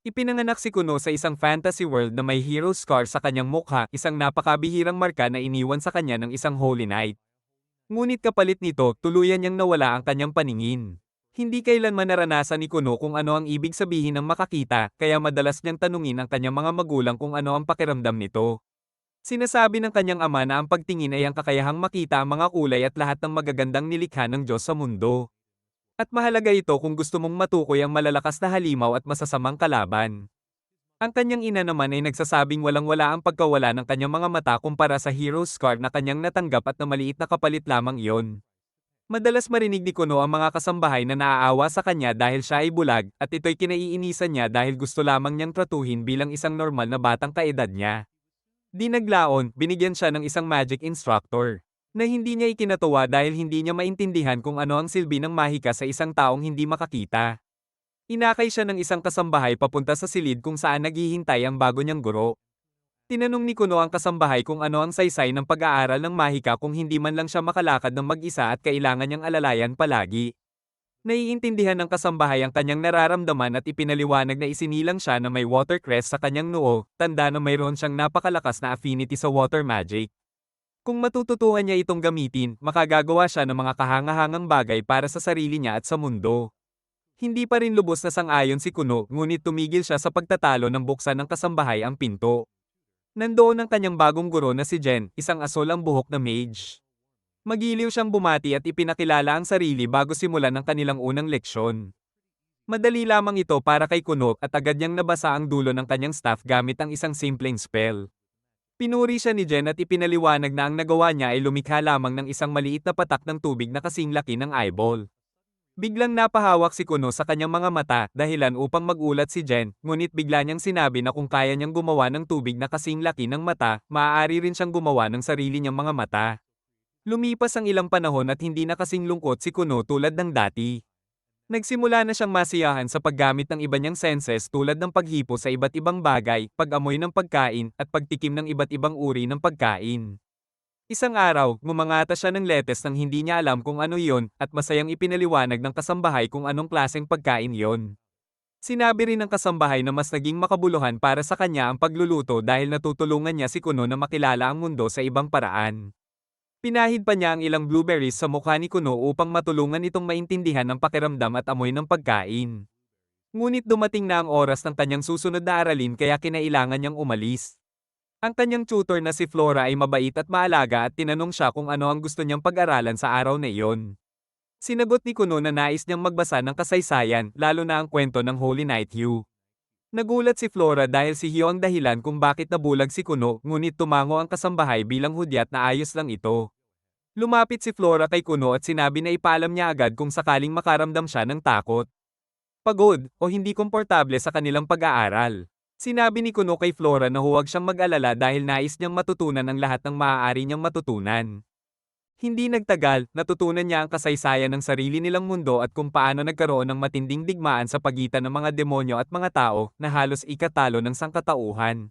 Ipinanganak si Kuno sa isang fantasy world na may hero scar sa kanyang mukha, isang napakabihirang marka na iniwan sa kanya ng isang Holy Knight. Ngunit kapalit nito, tuluyan niyang nawala ang kanyang paningin. Hindi kailanman naranasan ni Kuno kung ano ang ibig sabihin ng makakita, kaya madalas niyang tanungin ang kanyang mga magulang kung ano ang pakiramdam nito. Sinasabi ng kanyang ama na ang pagtingin ay ang kakayahang makita ang mga kulay at lahat ng magagandang nilikha ng Diyos sa mundo. At mahalaga ito kung gusto mong matukoy ang malalakas na halimaw at masasamang kalaban. Ang kanyang ina naman ay nagsasabing walang-wala ang pagkawala ng kanyang mga mata kumpara sa hero scar na kanyang natanggap at na maliit na kapalit lamang iyon. Madalas marinig ni Kuno ang mga kasambahay na naaawa sa kanya dahil siya ay bulag at ito'y kinaiinisan niya dahil gusto lamang niyang tratuhin bilang isang normal na batang kaedad niya. Di naglaon, binigyan siya ng isang magic instructor na hindi niya ikinatuwa dahil hindi niya maintindihan kung ano ang silbi ng mahika sa isang taong hindi makakita. Inakay siya ng isang kasambahay papunta sa silid kung saan naghihintay ang bago niyang guro. Tinanong ni Kuno ang kasambahay kung ano ang saysay ng pag-aaral ng mahika kung hindi man lang siya makalakad ng mag-isa at kailangan niyang alalayan palagi. Naiintindihan ng kasambahay ang kanyang nararamdaman at ipinaliwanag na isinilang siya na may watercress sa kanyang noo, tanda na mayroon siyang napakalakas na affinity sa water magic. Kung matututuhan niya itong gamitin, makagagawa siya ng mga kahangahangang bagay para sa sarili niya at sa mundo. Hindi pa rin lubos na sang-ayon si Kuno, ngunit tumigil siya sa pagtatalo ng buksan ng kasambahay ang pinto. Nandoon ang kanyang bagong guro na si Jen, isang asol ang buhok na mage. Magiliw siyang bumati at ipinakilala ang sarili bago simulan ang kanilang unang leksyon. Madali lamang ito para kay Kuno at agad niyang nabasa ang dulo ng kanyang staff gamit ang isang simpleng spell. Pinuri siya ni Jen at ipinaliwanag na ang nagawa niya ay lumikha lamang ng isang maliit na patak ng tubig na kasing laki ng eyeball. Biglang napahawak si Kuno sa kanyang mga mata, dahilan upang magulat si Jen, ngunit bigla niyang sinabi na kung kaya niyang gumawa ng tubig na kasing laki ng mata, maaari rin siyang gumawa ng sarili niyang mga mata. Lumipas ang ilang panahon at hindi na kasing lungkot si Kuno tulad ng dati. Nagsimula na siyang masiyahan sa paggamit ng iba niyang senses tulad ng paghipo sa iba't ibang bagay, pag-amoy ng pagkain, at pagtikim ng iba't ibang uri ng pagkain. Isang araw, ngumangata siya ng letes nang hindi niya alam kung ano iyon, at masayang ipinaliwanag ng kasambahay kung anong klaseng pagkain iyon. Sinabi rin ng kasambahay na mas naging makabuluhan para sa kanya ang pagluluto dahil natutulungan niya si Kuno na makilala ang mundo sa ibang paraan. Pinahid pa niya ang ilang blueberries sa mukha ni Kuno upang matulungan itong maintindihan ang pakiramdam at amoy ng pagkain. Ngunit dumating na ang oras ng kanyang susunod na aralin kaya kinailangan niyang umalis. Ang kanyang tutor na si Flora ay mabait at maalaga at tinanong siya kung ano ang gusto niyang pag-aralan sa araw na iyon. Sinagot ni Kuno na nais niyang magbasa ng kasaysayan, lalo na ang kwento ng Holy Knight Hugh. Nagulat si Flora dahil si Hugh ang dahilan kung bakit nabulag si Kuno, ngunit tumango ang kasambahay bilang hudyat na ayos lang ito. Lumapit si Flora kay Kuno at sinabi na ipaalam niya agad kung sakaling makaramdam siya ng takot, pagod, o hindi komportable sa kanilang pag-aaral. Sinabi ni Kuno kay Flora na huwag siyang mag-alala dahil nais niyang matutunan ang lahat ng maaari niyang matutunan. Hindi nagtagal, natutunan niya ang kasaysayan ng sarili nilang mundo at kung paano nagkaroon ng matinding digmaan sa pagitan ng mga demonyo at mga tao na halos ikatalo ng sangkatauhan.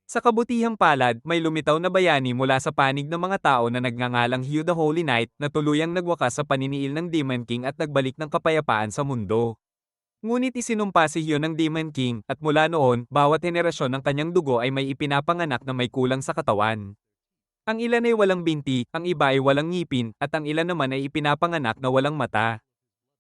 Sa kabutihang palad, may lumitaw na bayani mula sa panig ng mga tao na nagngangalang Hugh the Holy Knight na tuluyang nagwakas sa paniniil ng Demon King at nagbalik ng kapayapaan sa mundo. Ngunit isinumpa si Hugh ng Demon King at mula noon, bawat henerasyon ng kanyang dugo ay may ipinapanganak na may kulang sa katawan. Ang ilan ay walang binti, ang iba ay walang ngipin, at ang ilan naman ay ipinapanganak na walang mata.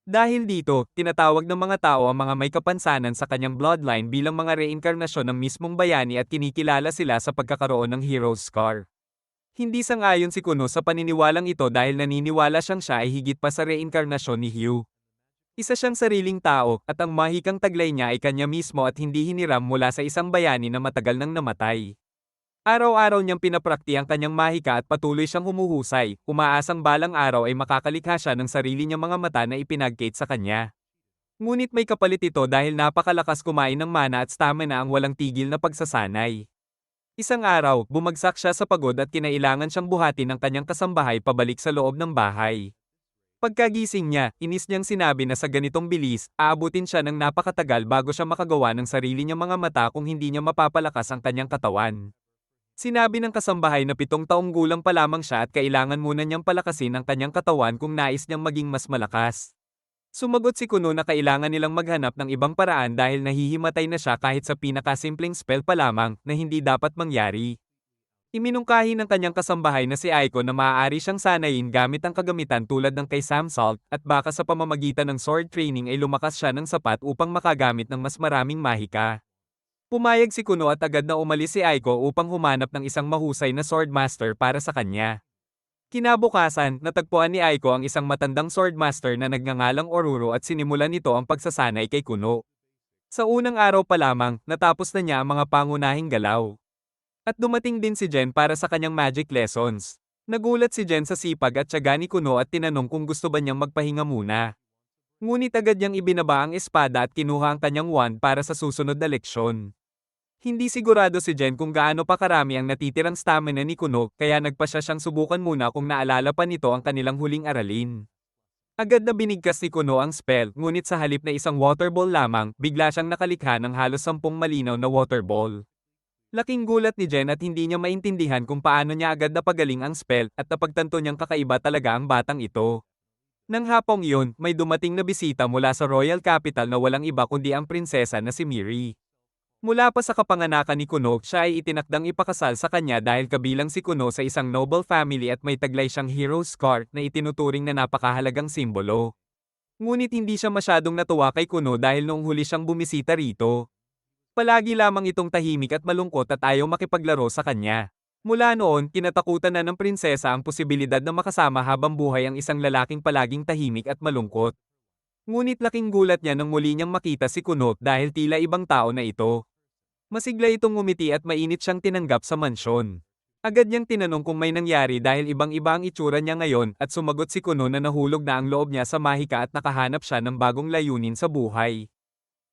Dahil dito, tinatawag ng mga tao ang mga may kapansanan sa kanyang bloodline bilang mga reinkarnasyon ng mismong bayani at kinikilala sila sa pagkakaroon ng hero's scar. Hindi sang-ayon si Kuno sa paniniwalang ito dahil naniniwala siyang siya ay higit pa sa reinkarnasyon ni Hugh. Isa siyang sariling tao, at ang mahikang taglay niya ay kanya mismo at hindi hiniram mula sa isang bayani na matagal nang namatay. Araw-araw niyang pinaprakti ang kanyang mahika at patuloy siyang humuhusay, umaasang balang araw ay makakalikha siya ng sarili niyang mga mata na ipinagkait sa kanya. Ngunit may kapalit ito dahil napakalakas kumain ng mana at stamina ang walang tigil na pagsasanay. Isang araw, bumagsak siya sa pagod at kinailangan siyang buhatin ng kanyang kasambahay pabalik sa loob ng bahay. Pagkagising niya, inis niyang sinabi na sa ganitong bilis, aabutin siya ng napakatagal bago siya makagawa ng sarili niyang mga mata kung hindi niya mapapalakas ang kanyang katawan. Sinabi ng kasambahay na 7 taong gulang pa lamang siya at kailangan muna niyang palakasin ang kanyang katawan kung nais niyang maging mas malakas. Sumagot si Kuno na kailangan nilang maghanap ng ibang paraan dahil nahihimatay na siya kahit sa pinakasimpleng spell pa lamang na hindi dapat mangyari. Iminungkahi ng kanyang kasambahay na si Aiko na maaari siyang sanayin gamit ang kagamitan tulad ng kay Sam Salt at baka sa pamamagitan ng sword training ay lumakas siya ng sapat upang makagamit ng mas maraming mahika. Pumayag si Kuno at agad na umalis si Aiko upang humanap ng isang mahusay na swordmaster para sa kanya. Kinabukasan, natagpuan ni Aiko ang isang matandang swordmaster na nagngangalang Oruro at sinimulan nito ang pagsasanay kay Kuno. Sa unang araw pa lamang, natapos na niya ang mga pangunahing galaw. At dumating din si Jen para sa kanyang magic lessons. Nagulat si Jen sa sipag at tiyaga ni Kuno at tinanong kung gusto ba niyang magpahinga muna. Ngunit agad niyang ibinaba ang espada at kinuha ang kanyang wand para sa susunod na leksyon. Hindi sigurado si Jen kung gaano pa karami ang natitirang stamina ni Kuno kaya nagpasya siyang subukan muna kung naalala pa nito ang kanilang huling aralin. Agad na binigkas ni Kuno ang spell ngunit sa halip na isang water ball lamang, bigla siyang nakalikha ng halos 10 malinaw na water ball. Laking gulat ni Jen at hindi niya maintindihan kung paano niya agad napagaling ang spell at napagtanto niyang kakaiba talaga ang batang ito. Nang hapong iyon, may dumating na bisita mula sa Royal Capital na walang iba kundi ang prinsesa na si Miri. Mula pa sa kapanganakan ni Kuno, siya ay itinakdang ipakasal sa kanya dahil kabilang si Kuno sa isang noble family at may taglay siyang hero scar na itinuturing na napakahalagang simbolo. Ngunit hindi siya masyadong natuwa kay Kuno dahil noong huli siyang bumisita rito. Palagi lamang itong tahimik at malungkot at ayaw makipaglaro sa kanya. Mula noon, kinatakutan na ng prinsesa ang posibilidad na makasama habang buhay ang isang lalaking palaging tahimik at malungkot. Ngunit laking gulat niya nang muli niyang makita si Kuno dahil tila ibang tao na ito. Masigla itong ngumiti at mainit siyang tinanggap sa mansyon. Agad niyang tinanong kung may nangyari dahil ibang-iba ang itsura niya ngayon at sumagot si Kuno na nahulog na ang loob niya sa mahika at nakahanap siya ng bagong layunin sa buhay.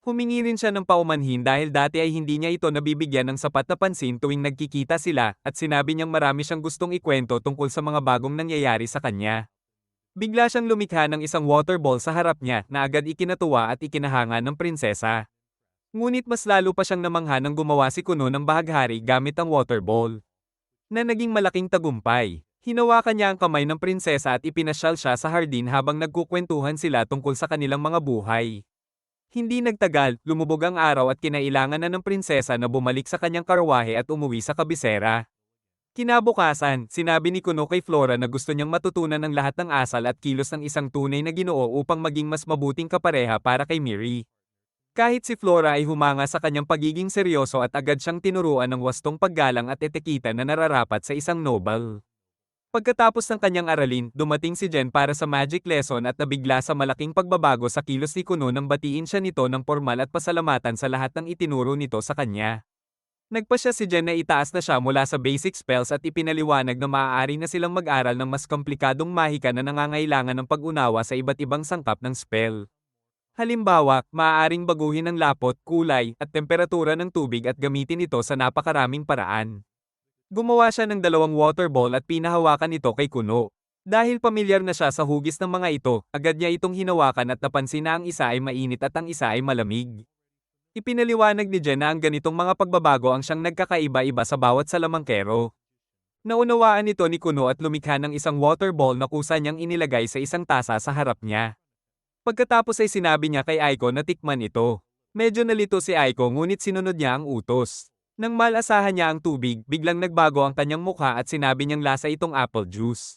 Humingi rin siya ng paumanhin dahil dati ay hindi niya ito nabibigyan ng sapat na pansin tuwing nagkikita sila at sinabi niyang marami siyang gustong ikwento tungkol sa mga bagong nangyayari sa kanya. Bigla siyang lumikha ng isang water ball sa harap niya na agad ikinatuwa at ikinahanga ng prinsesa. Ngunit mas lalo pa siyang namangha nang gumawa si Kuno ng bahaghari gamit ang water ball. Na naging malaking tagumpay. Hinawakan niya ang kamay ng prinsesa at ipinasyal siya sa hardin habang nagkukwentuhan sila tungkol sa kanilang mga buhay. Hindi nagtagal, lumubog ang araw at kinailangan na ng prinsesa na bumalik sa kanyang karwahe at umuwi sa kabisera. Kinabukasan, sinabi ni Kuno kay Flora na gusto niyang matutunan ang lahat ng asal at kilos ng isang tunay na ginoo upang maging mas mabuting kapareha para kay Miri. Kahit si Flora ay humanga sa kanyang pagiging seryoso at agad siyang tinuruan ng wastong paggalang at etiketa na nararapat sa isang noble. Pagkatapos ng kanyang aralin, dumating si Jen para sa magic lesson at nabigla sa malaking pagbabago sa kilos ni Kuno nang batiin siya nito ng formal at pasalamatan sa lahat ng itinuro nito sa kanya. Nagpasya si Jen na itaas na siya mula sa basic spells at ipinaliwanag na maaari na silang mag-aral ng mas komplikadong mahika na nangangailangan ng pag-unawa sa iba't ibang sangkap ng spell. Halimbawa, maaaring baguhin ang lapot, kulay, at temperatura ng tubig at gamitin ito sa napakaraming paraan. Gumawa siya ng 2 water ball at pinahawakan ito kay Kuno. Dahil pamilyar na siya sa hugis ng mga ito, agad niya itong hinawakan at napansin na ang isa ay mainit at ang isa ay malamig. Ipinaliwanag ni Jen na ang ganitong mga pagbabago ang siyang nagkakaiba-iba sa bawat salamangkero. Naunawaan nito ni Kuno at lumikha ng isang water ball na kusa niyang inilagay sa isang tasa sa harap niya. Pagkatapos ay sinabi niya kay Aiko na tikman ito. Medyo nalito si Aiko ngunit sinunod niya ang utos. Nang malasahan niya ang tubig, biglang nagbago ang kanyang mukha at sinabi niyang lasa itong apple juice.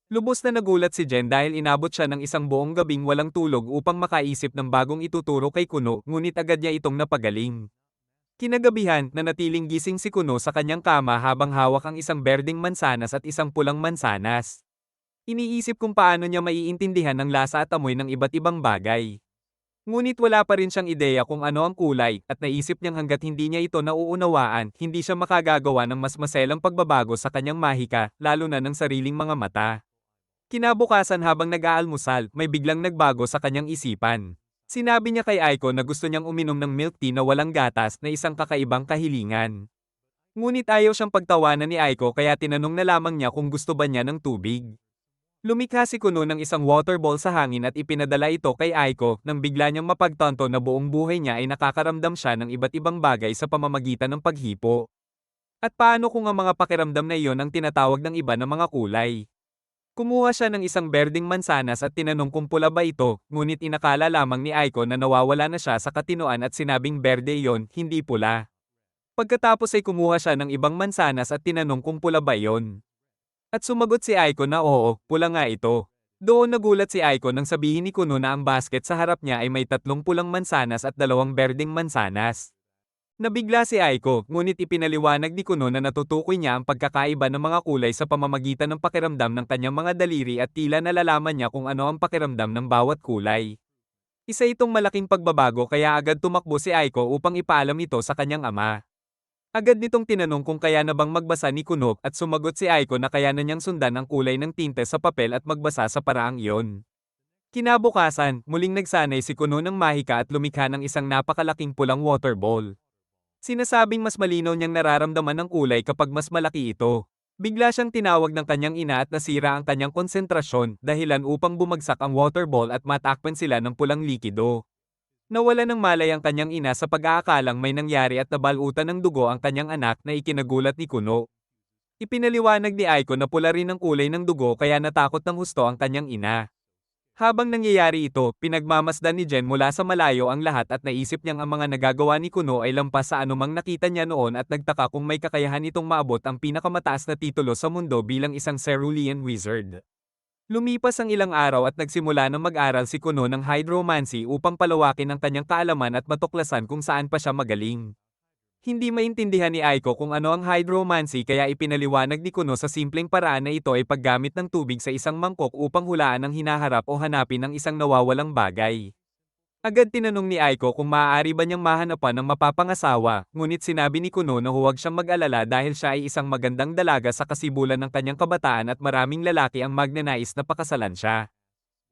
Lubos na nagulat si Jen dahil inabot siya ng isang buong gabing walang tulog upang makaisip ng bagong ituturo kay Kuno ngunit agad niya itong napagaling. Kinagabihan, nanatiling gising si Kuno sa kanyang kama habang hawak ang isang berdeng mansanas at isang pulang mansanas. Iniisip kung paano niya maiintindihan ang lasa at amoy ng iba't ibang bagay. Ngunit wala pa rin siyang ideya kung ano ang kulay, at naisip niyang hanggat hindi niya ito nauunawaan, hindi siya makagagawa ng mas maselang pagbabago sa kanyang mahika, lalo na ng sariling mga mata. Kinabukasan habang nag-aalmusal, may biglang nagbago sa kanyang isipan. Sinabi niya kay Aiko na gusto niyang uminom ng milk tea na walang gatas na isang kakaibang kahilingan. Ngunit ayaw siyang pagtawanan ni Aiko kaya tinanong na lamang niya kung gusto ba niya ng tubig. Lumikha si Kuno ng isang water ball sa hangin at ipinadala ito kay Aiko nang bigla niyang mapagtanto na buong buhay niya ay nakakaramdam siya ng iba't ibang bagay sa pamamagitan ng paghipo. At paano kung ang mga pakiramdam na iyon ang tinatawag ng iba na mga kulay? Kumuha siya ng isang berdeng mansanas at tinanong kung pula ba ito, ngunit inakala lamang ni Aiko na nawawala na siya sa katinoan at sinabing berde iyon, hindi pula. Pagkatapos ay kumuha siya ng ibang mansanas at tinanong kung pula ba iyon. At sumagot si Aiko na oo, pula nga ito. Doon nagulat si Aiko nang sabihin ni Kuno na ang basket sa harap niya ay may 3 pulang mansanas at 2 berdeng mansanas. Nabigla si Aiko, ngunit ipinaliwanag ni Kuno na natutukoy niya ang pagkakaiba ng mga kulay sa pamamagitan ng pakiramdam ng kanyang mga daliri at tila nalalaman niya kung ano ang pakiramdam ng bawat kulay. Isa itong malaking pagbabago kaya agad tumakbo si Aiko upang ipaalam ito sa kanyang ama. Agad nitong tinanong kung kaya na bang magbasa ni Kuno at sumagot si Aiko na kaya na niyang sundan ang kulay ng tinte sa papel at magbasa sa paraang iyon. Kinabukasan, muling nagsanay si Kuno ng mahika at lumikha ng isang napakalaking pulang water ball. Sinasabing mas malinaw niyang nararamdaman ang kulay kapag mas malaki ito. Bigla siyang tinawag ng kanyang ina at nasira ang kanyang konsentrasyon, dahilan upang bumagsak ang water ball at matakpan sila ng pulang likido. Nawala ng malay ang kanyang ina sa pag-aakalang may nangyari at nabalutan ng dugo ang kanyang anak na ikinagulat ni Kuno. Ipinaliwanag ni Aiko na pula rin ang kulay ng dugo kaya natakot ng husto ang kanyang ina. Habang nangyayari ito, pinagmamasdan ni Jen mula sa malayo ang lahat at naisip niyang ang mga nagagawa ni Kuno ay lampas sa anumang nakita niya noon at nagtaka kung may kakayahan itong maabot ang pinakamataas na titulo sa mundo bilang isang Cerulean wizard. Lumipas ang ilang araw at nagsimula ng mag-aral si Kuno ng hydromancy upang palawakin ang kanyang kaalaman at matuklasan kung saan pa siya magaling. Hindi maintindihan ni Aiko kung ano ang hydromancy kaya ipinaliwanag ni Kuno sa simpleng paraan na ito ay paggamit ng tubig sa isang mangkok upang hulaan ang hinaharap o hanapin ang isang nawawalang bagay. Agad tinanong ni Aiko kung maaari ba niyang mahanapan ng mapapangasawa, ngunit sinabi ni Kuno na huwag siyang mag-alala dahil siya ay isang magandang dalaga sa kasibulan ng kanyang kabataan at maraming lalaki ang magnanais na pakasalan siya.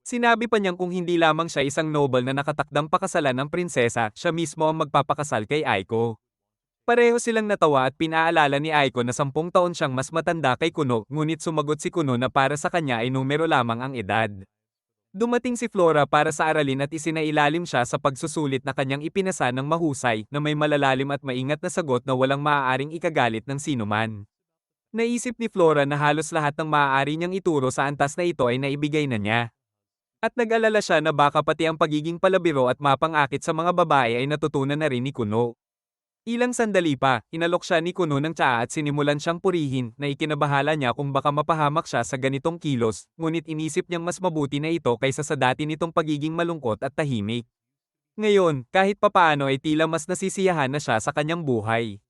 Sinabi pa niyang kung hindi lamang siya isang noble na nakatakdang pakasalan ng prinsesa, siya mismo ang magpapakasal kay Aiko. Pareho silang natawa at pinaalala ni Aiko na 10 taon siyang mas matanda kay Kuno, ngunit sumagot si Kuno na para sa kanya ay numero lamang ang edad. Dumating si Flora para sa aralin at isinailalim siya sa pagsusulit na kanyang ipinasa ng mahusay na may malalalim at maingat na sagot na walang maaaring ikagalit ng sinuman. Naisip ni Flora na halos lahat ng maaari niyang ituro sa antas na ito ay naibigay na niya. At nag-alala siya na baka pati ang pagiging palabiro at mapang-akit sa mga babae ay natutunan na rin ni Kuno. Ilang sandali pa, inalok siya ni Kuno ng tsaa at sinimulan siyang purihin na ikinabahala niya kung baka mapahamak siya sa ganitong kilos, ngunit inisip niyang mas mabuti na ito kaysa sa dati nitong pagiging malungkot at tahimik. Ngayon, kahit papaano ay tila mas nasisiyahan na siya sa kanyang buhay.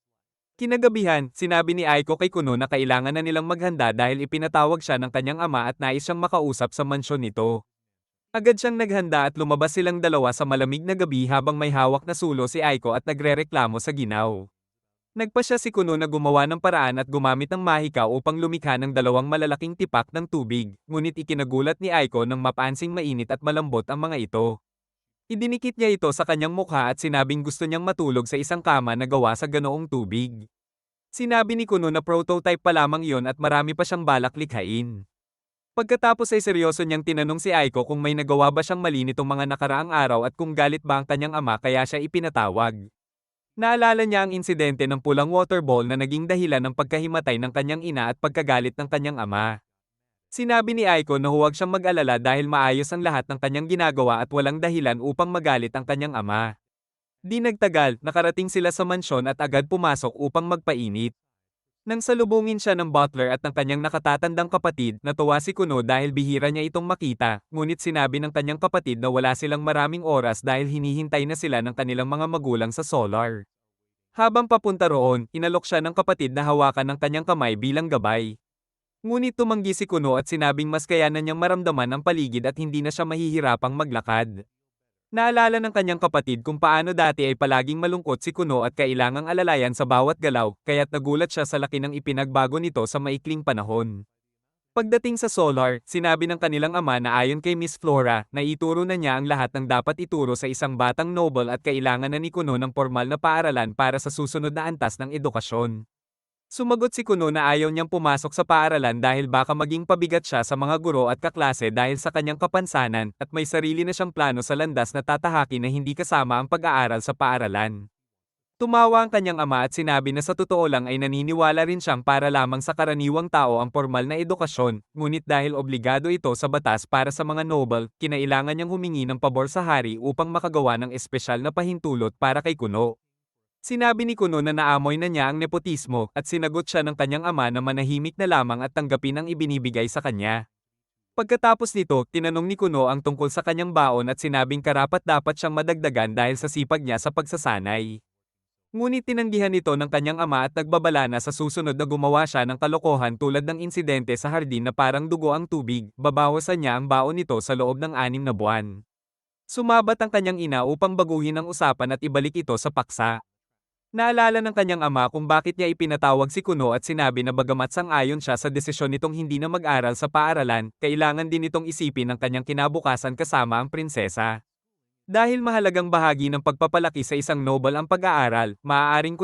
Kinagabihan, sinabi ni Aiko kay Kuno na kailangan na nilang maghanda dahil ipinatawag siya ng kanyang ama at nais siyang makausap sa mansyon nito. Agad siyang naghanda at lumabas silang dalawa sa malamig na gabi habang may hawak na sulo si Aiko at nagrereklamo sa ginaw. Nagpasya si Kuno na gumawa ng paraan at gumamit ng mahika upang lumikha ng 2 malalaking tipak ng tubig, ngunit ikinagulat ni Aiko nang mapansing mainit at malambot ang mga ito. Idinikit niya ito sa kanyang mukha at sinabing gusto niyang matulog sa isang kama na gawa sa ganoong tubig. Sinabi ni Kuno na prototype pa lamang iyon at marami pa siyang balak likhain. Pagkatapos ay seryoso niyang tinanong si Aiko kung may nagawa ba siyang mali nitong mga nakaraang araw at kung galit ba ang kanyang ama kaya siya ipinatawag. Naalala niya ang insidente ng pulang water ball na naging dahilan ng pagkahimatay ng kanyang ina at pagkagalit ng kanyang ama. Sinabi ni Aiko na huwag siyang mag-alala dahil maayos ang lahat ng kanyang ginagawa at walang dahilan upang magalit ang kanyang ama. Di nagtagal, nakarating sila sa mansyon at agad pumasok upang magpainit. Nang salubungin siya ng butler at ng kanyang nakatatandang kapatid, natuwa si Kuno dahil bihira niya itong makita, ngunit sinabi ng kanyang kapatid na wala silang maraming oras dahil hinihintay na sila ng kanilang mga magulang sa solar. Habang papunta roon, inalok siya ng kapatid na hawakan ng kanyang kamay bilang gabay. Ngunit tumanggi si Kuno at sinabing mas kayanan niyang maramdaman ang paligid at hindi na siya mahihirapang maglakad. Naalala ng kanyang kapatid kung paano dati ay palaging malungkot si Kuno at kailangang alalayan sa bawat galaw, kaya't nagulat siya sa laki ng ipinagbago nito sa maikling panahon. Pagdating sa solar, sinabi ng kanilang ama na ayon kay Miss Flora, na ituro na niya ang lahat ng dapat ituro sa isang batang noble at kailangan na ni Kuno ng formal na paaralan para sa susunod na antas ng edukasyon. Sumagot si Kuno na ayaw niyang pumasok sa paaralan dahil baka maging pabigat siya sa mga guro at kaklase dahil sa kanyang kapansanan at may sarili na siyang plano sa landas na tatahakin na hindi kasama ang pag-aaral sa paaralan. Tumawa ang kanyang ama at sinabi na sa totoo lang ay naniniwala rin siyang para lamang sa karaniwang tao ang formal na edukasyon, ngunit dahil obligado ito sa batas para sa mga noble, kinailangan niyang humingi ng pabor sa hari upang makagawa ng espesyal na pahintulot para kay Kuno. Sinabi ni Kuno na naamoy na niya ang nepotismo at sinagot siya ng kanyang ama na manahimik na lamang at tanggapin ang ibinibigay sa kanya. Pagkatapos nito, tinanong ni Kuno ang tungkol sa kanyang baon at sinabing karapat-dapat siyang madagdagan dahil sa sipag niya sa pagsasanay. Ngunit tinanggihan nito ng kanyang ama at nagbabala na sa susunod na gumawa siya ng kalokohan tulad ng insidente sa hardin na parang dugo ang tubig, babawasan niya ang baon nito sa loob ng 6 na buwan. Sumabat ang kanyang ina upang baguhin ang usapan at ibalik ito sa paksa. Naalala ng kanyang ama kung bakit niya ipinatawag si Kuno at sinabi na bagamat sang-ayon siya sa desisyon nitong hindi na mag-aral sa paaralan, kailangan din itong isipin ang kanyang kinabukasan kasama ang prinsesa. Dahil mahalagang bahagi ng pagpapalaki sa isang noble ang pag-aaral, maaaring